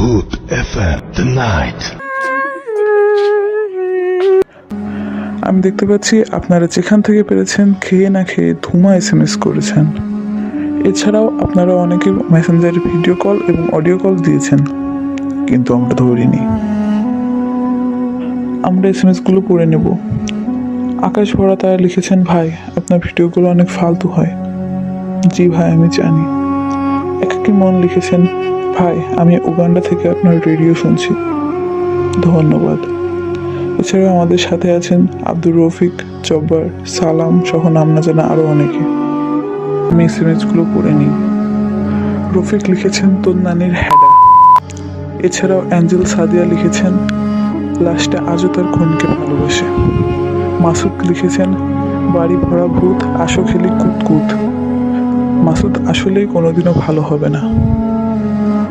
ভূত FM The Night। আমি দেখতে পাচ্ছি আপনারা যেখান থেকে পেরেছেন খেয়ে না খেয়ে ধুমা SMS করেছেন। এছাড়াও আপনারা অনেকে মেসেঞ্জারে ভিডিও কল এবং অডিও কল দিয়েছেন, কিন্তু আমরা ধরিনি। আমরা SMS-গুলো পড়ে নেব। আকাশ ভরা তারা লিখেছেন, ভাই আপনার ভিডিওগুলো অনেক ফালতু হয়। জি ভাই, আমি জানি। একাকী মন লিখেছেন, ভাই আমি উগান্ডা থেকে আপনার রেডিও শুনছি, ধন্যবাদ। এছাড়াও আমাদের সাথে আছেন আব্দুর রফিক, জব্বার, সালাম সহ নাম না জানা আরও অনেকে। আমি SMS-গুলো পড়ে নিই। রফিক লিখেছেন, তোর নানির হ্যাডা। এছাড়াও অ্যাঞ্জেল সাদিয়া লিখেছেন, লাস্টে আজও তার খুনকে ভালোবাসে। মাসুদ লিখেছেন, বাড়ি ভরা ভূত, আসো খেলি কুতকুত। মাসুদ আসলেই কোনোদিনও ভালো হবে না।